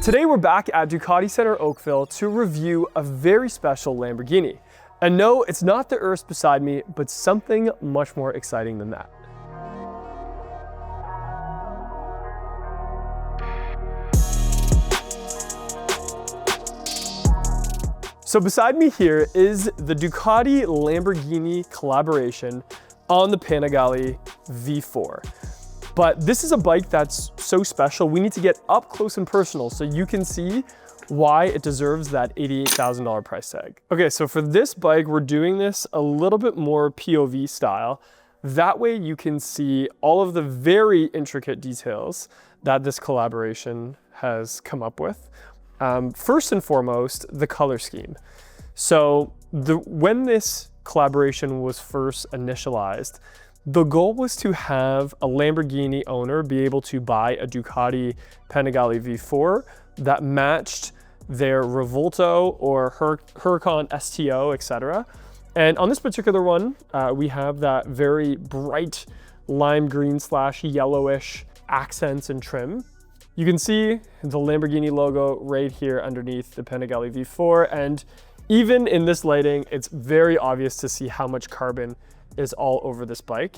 Today we're back at Ducati Center Oakville to review a very special Lamborghini. And no, it's not the Urus beside me, but something much more exciting than that. So beside me here is the Ducati Lamborghini collaboration on the Panigale V4. But this is a bike that's so special, we need to get up close and personal so you can see why it deserves that $88,000 price tag. Okay, so for this bike, we're doing this a little bit more POV style. That way you can see all of the very intricate details that this collaboration has come up with. First and foremost, the color scheme. So when this collaboration was first initialized, the goal was to have a Lamborghini owner be able to buy a Ducati Panigale V4 that matched their Revuelto or Huracán STO, etc. And on this particular one, we have that very bright lime green / yellowish accents and trim. You can see the Lamborghini logo right here underneath the Panigale V4. And even in this lighting, it's very obvious to see how much carbon is all over this bike.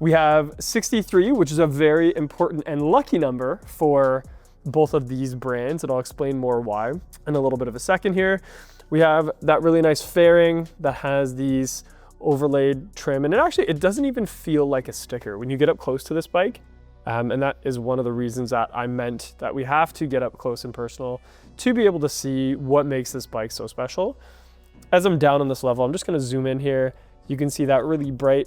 We have 63, which is a very important and lucky number for both of these brands, and I'll explain more why in a little bit of a second here. We have that really nice fairing that has these overlaid trim, and it doesn't even feel like a sticker when you get up close to this bike. And that is one of the reasons that I meant that we have to get up close and personal to be able to see what makes this bike so special. As I'm down on this level, I'm just gonna zoom in here. You can see that really bright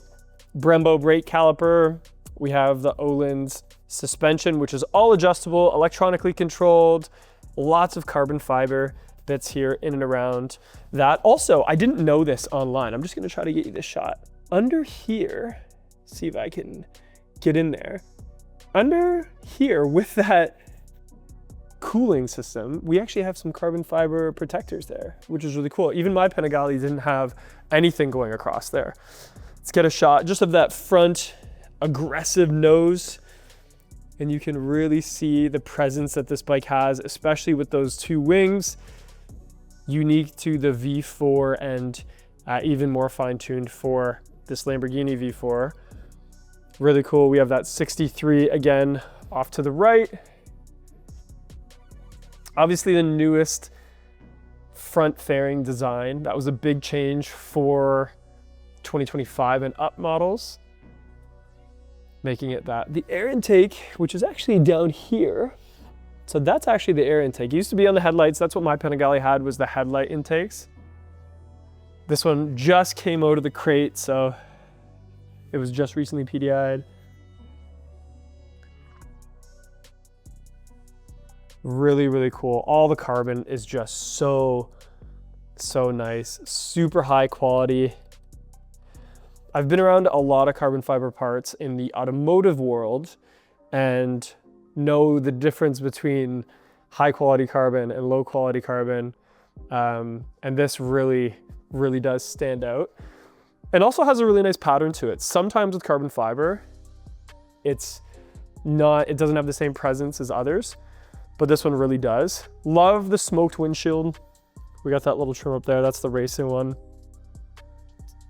Brembo brake caliper. We have the Öhlins suspension, which is all adjustable, electronically controlled, lots of carbon fiber bits here in and around that. Also, I didn't know this online. I'm just gonna try to get you this shot. Under here, see if I can get in there. Under here with that cooling system, we actually have some carbon fiber protectors there, which is really cool. Even my Panigale didn't have anything going across there. Let's get a shot just of that front aggressive nose, and you can really see the presence that this bike has, especially with those two wings, unique to the V4 and even more fine-tuned for this Lamborghini V4. Really cool. We have that 63 again off to the right. Obviously the newest front fairing design. That was a big change for 2025 and up models, making it that. The air intake, which is actually down here. So that's actually the air intake. It used to be on the headlights. That's what my Panigale had, was the headlight intakes. This one just came out of the crate, so it was just recently PDI'd. Really, really cool. All the carbon is just so nice, super high quality. I've been around a lot of carbon fiber parts in the automotive world and know the difference between high quality carbon and low quality carbon. And this really does stand out. And also has a really nice pattern to it. Sometimes with carbon fiber, it doesn't have the same presence as others, but this one really does. Love the smoked windshield. We got that little trim up there. That's the racing one.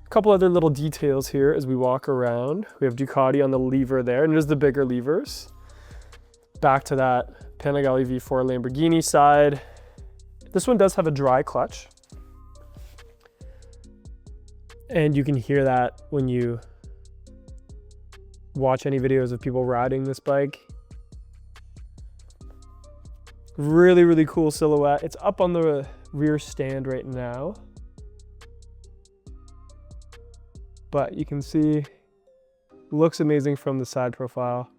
A couple other little details here as we walk around. We have Ducati on the lever there, and there's the bigger levers. Back to that Panigale V4 Lamborghini side. This one does have a dry clutch. And you can hear that when you watch any videos of people riding this bike. Really, really cool silhouette. It's up on the rear stand right now. But you can see, looks amazing from the side profile.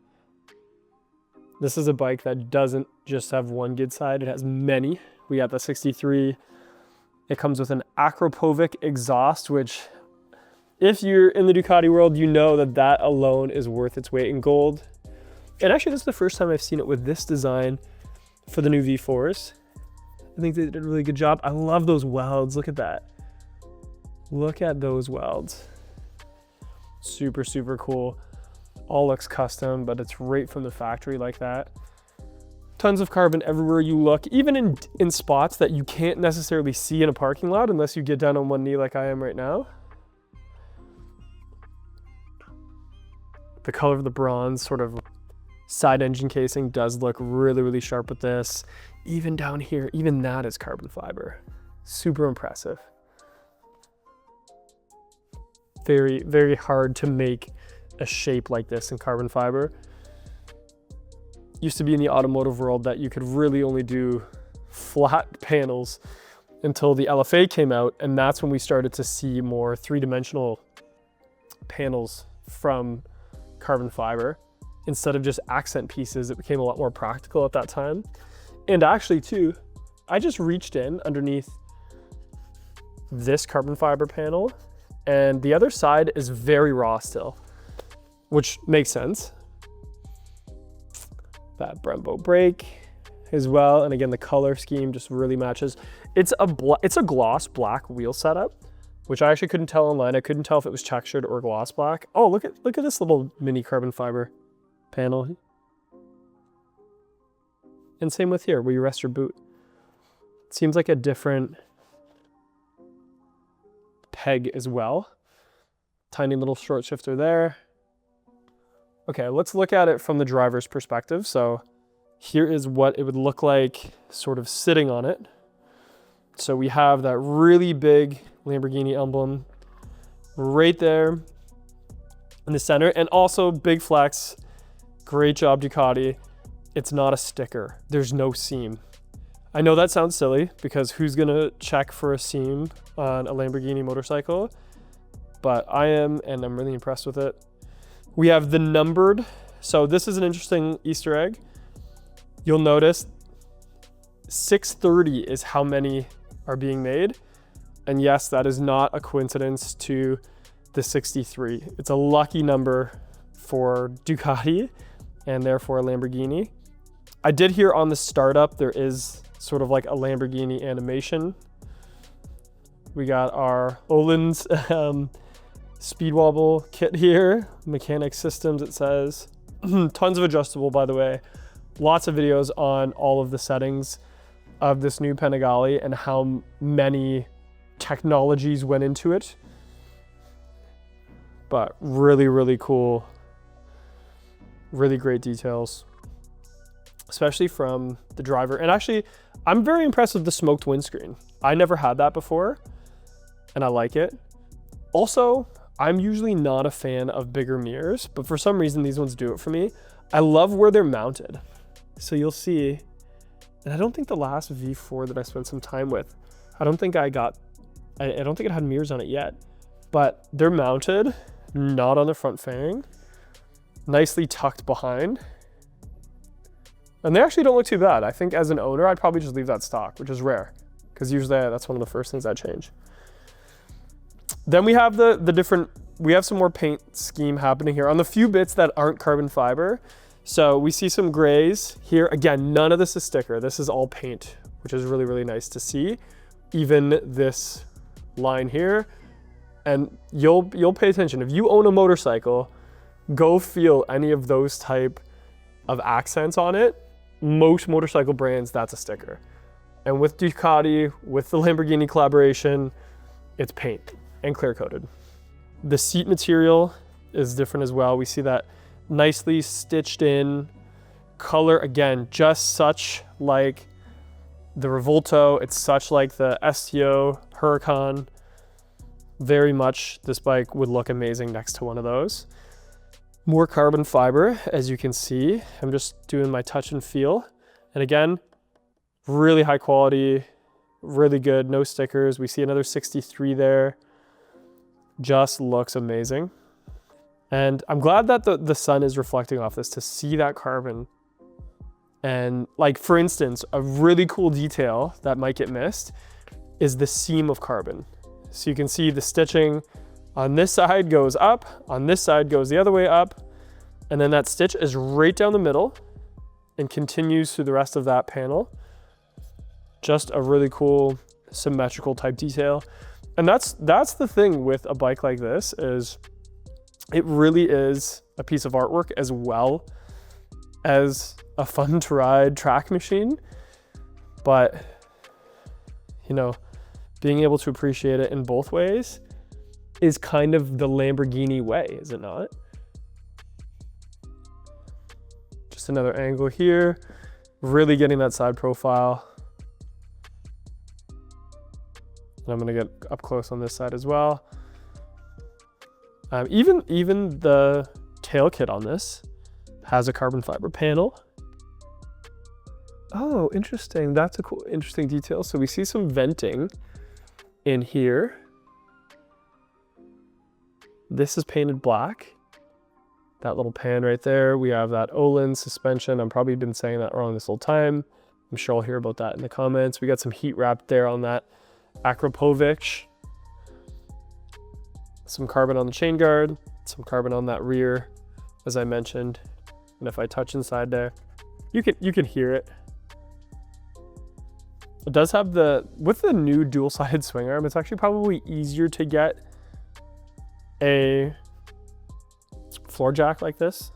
This is a bike that doesn't just have one good side, it has many. We got the 63. It comes with an Akrapovic exhaust, which if you're in the Ducati world, you know that alone is worth its weight in gold. And actually, this is the first time I've seen it with this design for the new V4s. I think they did a really good job. I love those welds. Look at that. Look at those welds. Super, super cool. All looks custom, but it's right from the factory like that. Tons of carbon everywhere you look, even in spots that you can't necessarily see in a parking lot unless you get down on one knee like I am right now. The color of the bronze sort of side engine casing does look really, really sharp with this. Even down here, even that is carbon fiber. Super impressive. Very, very hard to make a shape like this in carbon fiber. Used to be in the automotive world that you could really only do flat panels until the LFA came out, and that's when we started to see more three-dimensional panels from carbon fiber. Instead of just accent pieces, it became a lot more practical at that time. And actually too, I just reached in underneath this carbon fiber panel, and the other side is very raw still, which makes sense. That Brembo brake as well, and again the color scheme just really matches. It's a gloss black wheel setup, which I actually couldn't tell online. I couldn't tell if it was textured or gloss black. Oh, look at this little mini carbon fiber panel. And same with here where you rest your boot. It seems like a different peg as well. Tiny little short shifter there. Okay, let's look at it from the driver's perspective. So here is what it would look like sort of sitting on it. So we have that really big Lamborghini emblem right there in the center, and also big flex. Great job, Ducati. It's not a sticker. There's no seam. I know that sounds silly because who's gonna check for a seam on a Lamborghini motorcycle? But I am, and I'm really impressed with it. We have the numbered. So this is an interesting Easter egg. You'll notice 630 is how many are being made. And yes, that is not a coincidence to the 63. It's a lucky number for Ducati and therefore a Lamborghini. I did hear on the startup, there is sort of like a Lamborghini animation. We got our Öhlins speed wobble kit here, mechanic systems it says. Tons of adjustable, by the way. Lots of videos on all of the settings of this new Panigale and how many technologies went into it. But really, really cool. Really great details, especially from the driver. And actually, I'm very impressed with the smoked windscreen. I never had that before, and I like it. Also, I'm usually not a fan of bigger mirrors, but for some reason, these ones do it for me. I love where they're mounted. So you'll see, and I don't think the last V4 that I spent some time with, I don't think it had mirrors on it yet, but they're mounted, not on the front fairing, nicely tucked behind. And they actually don't look too bad. I think as an owner, I'd probably just leave that stock, which is rare, because usually that's one of the first things I change. Then we have we have some more paint scheme happening here on the few bits that aren't carbon fiber. So we see some grays here. Again, none of this is sticker. This is all paint, which is really, really nice to see. Even this line here, and you'll pay attention. If you own a motorcycle, go feel any of those type of accents on it. Most motorcycle brands, that's a sticker. And with Ducati, with the Lamborghini collaboration, it's paint and clear coated. The seat material is different as well. We see that nicely stitched in color. Again, just such like the Revuelto. It's such like the STO Huracán. Very much this bike would look amazing next to one of those. More carbon fiber, as you can see. I'm just doing my touch and feel. And again, really high quality, really good, no stickers. We see another 63 there. Just looks amazing. And I'm glad that the sun is reflecting off this to see that carbon. And like, for instance, a really cool detail that might get missed is the seam of carbon. So you can see the stitching on this side goes up, on this side goes the other way up, and then that stitch is right down the middle and continues through the rest of that panel. Just a really cool symmetrical type detail. And that's the thing with a bike like this, is it really is a piece of artwork as well as a fun to ride track machine, but you know, being able to appreciate it in both ways is kind of the Lamborghini way, is it not? Just another angle here, really getting that side profile. And I'm gonna get up close on this side as well. Even the tail kit on this has a carbon fiber panel. Oh, interesting. That's a cool, interesting detail. So we see some venting in here. This is painted black. That little pan right there. We have that Olin suspension. I've probably been saying that wrong this whole time. I'm sure I'll hear about that in the comments. We got some heat wrap there on that Akrapovic. Some carbon on the chain guard, some carbon on that rear, as I mentioned. And if I touch inside there, you can hear it. It does have with the new dual-sided swing arm, it's actually probably easier to get a floor jack like this.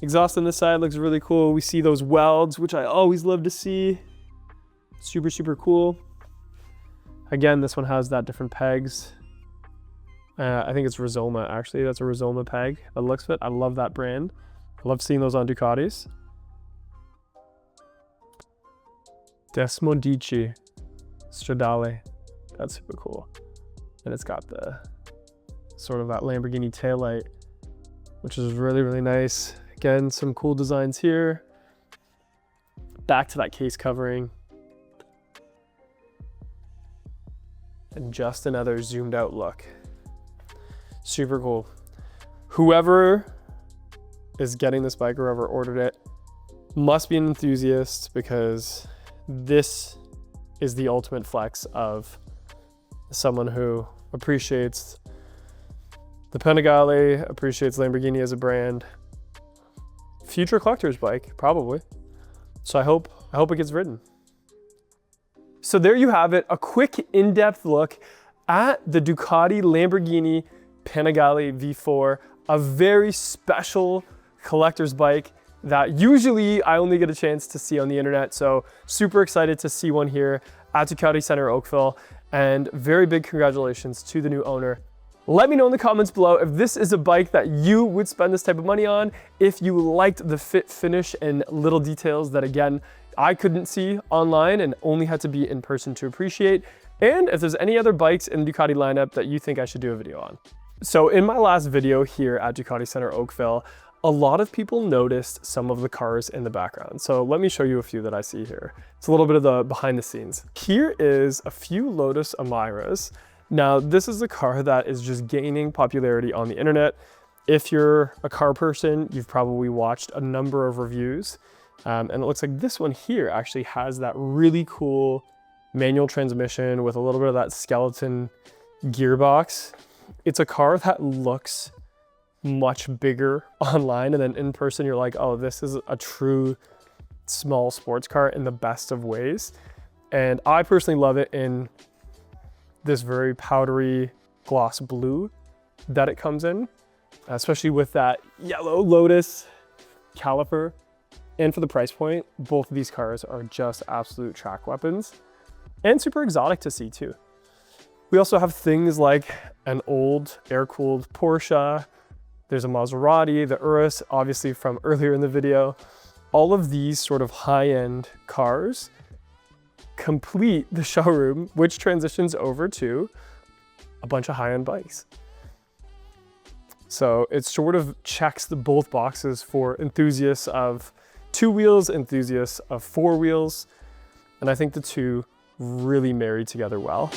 Exhaust on this side looks really cool. We see those welds, which I always love to see. Super, super cool. Again, this one has that different pegs. I think it's Rizoma, actually. That's a Rizoma peg. That looks fit. I love that brand. I love seeing those on Ducatis. Desmosedici Stradale. That's super cool. And it's got the sort of that Lamborghini taillight, which is really, really nice. Again, some cool designs here. Back to that case covering. And just another zoomed out look. Super cool. Whoever is getting this bike or whoever ordered it must be an enthusiast, because this is the ultimate flex of someone who appreciates the Panigale, appreciates Lamborghini as a brand. Future collector's bike, probably. So I hope it gets ridden. So there you have it, a quick in-depth look at the Ducati Lamborghini Panigale V4, a very special collector's bike that usually I only get a chance to see on the internet. So super excited to see one here at Ducati Center Oakville, and very big congratulations to the new owner. Let me know in the comments below if this is a bike that you would spend this type of money on, if you liked the fit, finish, and little details that, again, I couldn't see online and only had to be in person to appreciate, and if there's any other bikes in the Ducati lineup that you think I should do a video on. So in my last video here at Ducati Center Oakville, a lot of people noticed some of the cars in the background. So let me show you a few that I see here. It's a little bit of the behind the scenes. Here is a few Lotus Amiras. Now, this is a car that is just gaining popularity on the internet. If you're a car person, you've probably watched a number of reviews. And it looks like this one here actually has that really cool manual transmission with a little bit of that skeleton gearbox. It's a car that looks much bigger online, and then in person you're like, oh, this is a true small sports car in the best of ways. And I personally love it in this very powdery gloss blue that it comes in, especially with that yellow Lotus caliper. And for the price point, both of these cars are just absolute track weapons and super exotic to see too. We also have things like an old air-cooled Porsche. There's a Maserati, the Urus, obviously from earlier in the video. All of these sort of high-end cars complete the showroom, which transitions over to a bunch of high-end bikes. So it sort of checks both boxes for enthusiasts of 2 wheels, enthusiasts of 4 wheels. And I think the two really marry together well.